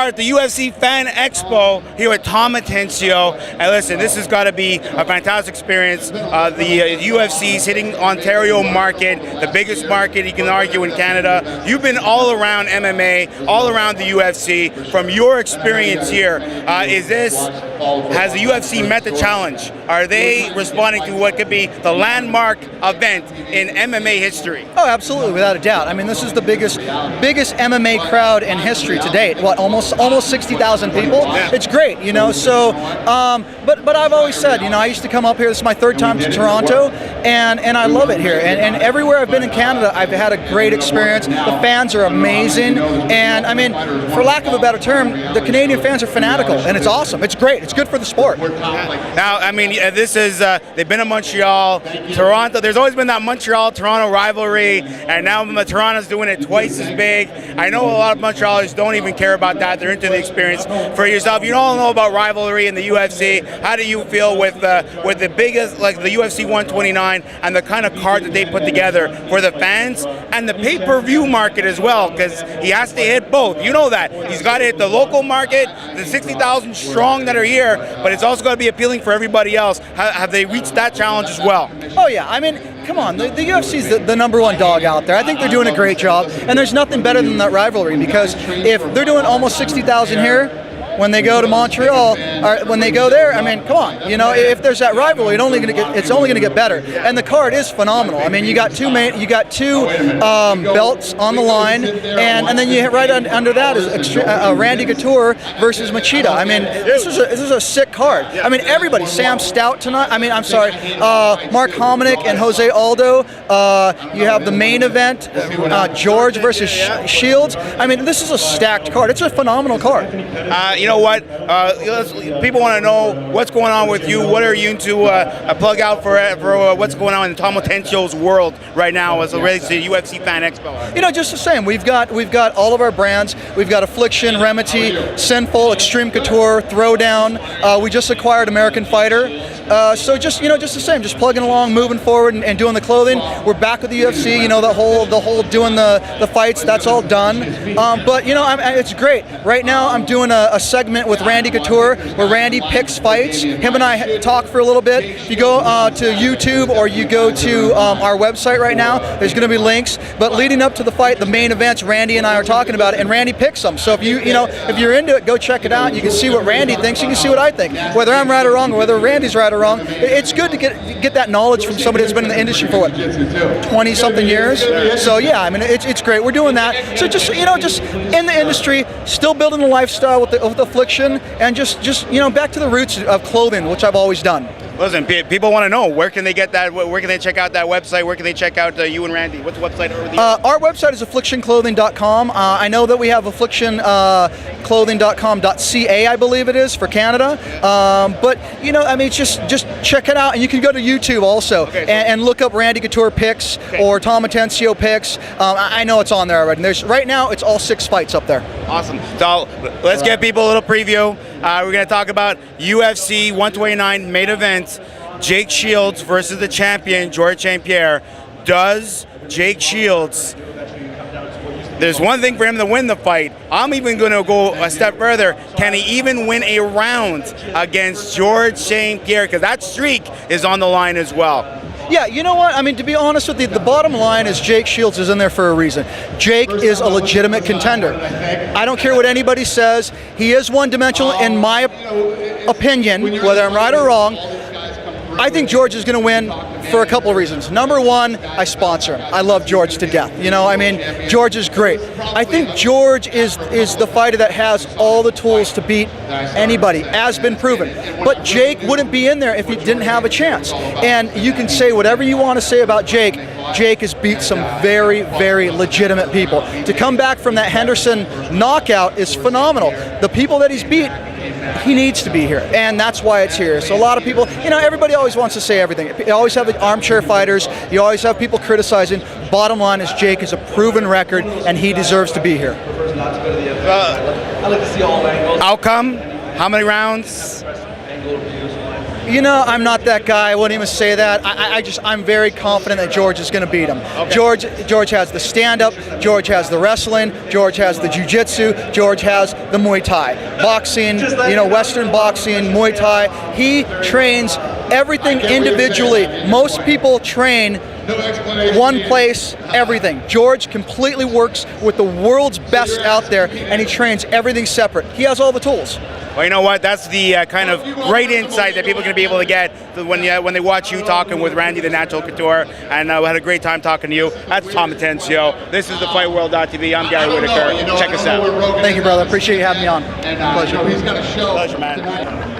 at the UFC Fan Expo here with Tom Atencio. And listen, this has got to be a fantastic experience. The UFC's hitting Ontario market, the biggest market you can argue in Canada. You've been all around MMA, all around the UFC. From your experience here, has the UFC met the challenge? Are they responding to what could be the landmark event in MMA history? Oh, absolutely, without a doubt. I mean, this is the biggest MMA crowd in history to date. What, almost 60,000 people? Yeah. It's great, you know. So, but I've always said, you know, I used to come up here. This is my third time to Toronto, and I love it here. And everywhere I've been in Canada, I've had a great experience. The fans are amazing, and I mean, for lack of a better term, the Canadian fans are fanatical, and it's awesome. It's great. It's good for the sport. Now, I mean, this is they've been in Montreal, Toronto. There's always been that Montreal-Toronto rivalry, and now Toronto's doing it twice as big. I know a lot of Montrealers don't even care about that. They're into the experience. For yourself, you don't know about rivalry in the UFC. How do you feel with the biggest, like the UFC 129, and the kind of card that they put together for the fans and the pay-per-view market as well? Because he has to hit both. You know that. He's got to hit the local market, the 60,000 strong that are here, but it's also got to be appealing for everybody else. Have they reached that challenge as well? Oh yeah, I mean, come on, the UFC's the number one dog out there. I think they're doing a great job, and there's nothing better than that rivalry, because if they're doing almost 60,000 here, when they go to Montreal, or when they go there, I mean, come on, you know, if there's that rivalry, it's only going to get better. And the card is phenomenal. I mean, you got two belts on the line, and then you hit right under that is Randy Couture versus Machida. I mean, this is a sick card. I mean, everybody, Sam Stout tonight. I mean, I'm sorry, Mark Hominick and Jose Aldo. You have the main event, George versus Shields. I mean, this is a stacked card. It's a phenomenal card. You know what? People want to know what's going on with you. What are you into? A plug out for what's going on in Tom Atencio's world right now as it relates to UFC Fan Expo. You know, just the same. We've got all of our brands. We've got Affliction, Remedy, Sinful, Extreme Couture, Throwdown. We just acquired American Fighter. So just the same. Just plugging along, moving forward, and doing the clothing. We're back with the UFC. You know, the whole doing the fights. That's all done. But you know, it's great. Right now, I'm doing a segment with Randy Couture where Randy picks fights. Him and I talk for a little bit. If you go to YouTube or you go to our website right now, there's going to be links. But leading up to the fight, the main events, Randy and I are talking about it, and Randy picks them. So if if you're into it, go check it out. You can see what Randy thinks. You can see what I think. Whether I'm right or wrong, or whether Randy's right or wrong, it's good to get that knowledge from somebody that's been in the industry for what, 20-something years. So yeah, I mean, it's great. We're doing that. So just in the industry, still building the lifestyle with the Affliction, and just back to the roots of clothing, which I've always done. Listen, people want to know, where can they get that? Where can they check out that website? Where can they check out you and Randy? What's the website? Our website is afflictionclothing.com. I know that we have afflictionclothing.com.ca, I believe it is, for Canada. But you know, I mean, just check it out, and you can go to YouTube also, and look up Randy Couture picks or Tom Atencio picks. I know it's on there already. Right now, it's all 6 fights up there. Awesome. So let's give people a little preview. We're going to talk about UFC 129 main event, Jake Shields versus the champion, George St. Pierre. Does Jake Shields, there's one thing for him to win the fight. I'm even going to go a step further. Can he even win a round against George St. Pierre? Because that streak is on the line as well. Yeah, you know what? I mean, to be honest with you, the bottom line is Jake Shields is in there for a reason. Jake is a legitimate contender. I don't care what anybody says. He is one-dimensional, in my opinion, whether I'm right or wrong. I think George is going to win for a couple of reasons. Number one, I sponsor him. I love George to death. You know, I mean, George is great. I think George is the fighter that has all the tools to beat anybody, as been proven. But Jake wouldn't be in there if he didn't have a chance. And you can say whatever you want to say about Jake. Jake has beat some very, very legitimate people. To come back from that Henderson knockout is phenomenal. The people that he's beat, he needs to be here, and that's why it's here. So a lot of people, you know, everybody always wants to say everything. You always have the armchair fighters. You always have people criticizing. Bottom line is Jake is a proven record, and he deserves to be here. Outcome? How many rounds? You know, I'm not that guy. I wouldn't even say that. I'm very confident that George is going to beat him. Okay. George has the stand-up. George has the wrestling. George has the jiu-jitsu. George has the Muay Thai. Boxing, you know, Western boxing, Muay Thai. He trains everything individually. Most people train one place, everything. George completely works with the world's best out there, and he trains everything separate. He has all the tools. Well, you know what? That's the kind of great insight that people are going to be able to get when they watch you talking with Randy the Natural Couture. And we had a great time talking to you. That's Tom Atencio. This is the FightWorld.tv. I'm Gary Whitaker. Check us out. Thank you, brother. Appreciate you having me on. Pleasure. Pleasure, man.